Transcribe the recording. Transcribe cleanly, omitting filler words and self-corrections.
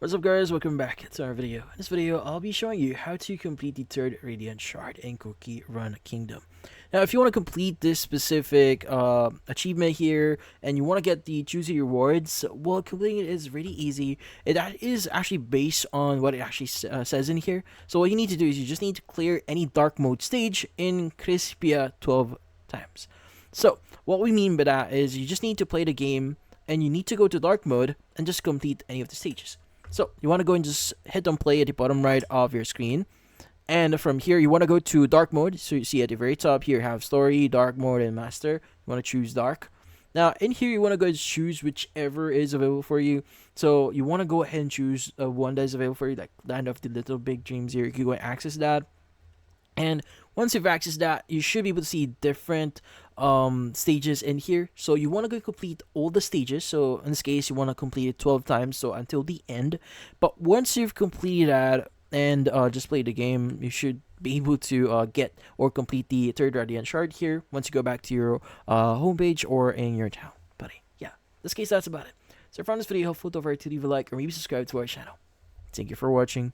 What's up guys, welcome back to our video. In this video, I'll be showing you how to complete the third Radiant Shard in Cookie Run Kingdom. Now, if you want to complete this specific achievement here, and you want to get the juicy rewards, well, completing it is really easy. It is actually based on what it actually says in here. So what you need to do is you just need to clear any dark mode stage in Crispia 12 times. So what we mean by that is you just need to play the game, and you need to go to dark mode and just complete any of the stages. So you want to go and just hit on play at the bottom right of your screen. And from here, you want to go to dark mode. So you see at the very top here, have story, dark mode, and master. You want to choose dark. Now in here, you want to go and choose whichever is available for you. So you want to go ahead and choose one that is available for you, like Land of the Little Big Dreams here. You can go and access that. And once you've accessed that, you should be able to see different stages in here. So you want to go complete all the stages. So in this case, you want to complete it 12 times, so until the end. But once you've completed that and just play the game, you should be able to get or complete the third Radiant Shard here once you go back to your homepage or in your town, buddy. Yeah, in this case, that's about it. So if you found this video helpful, don't forget to leave a like or maybe subscribe to our channel. Thank you for watching.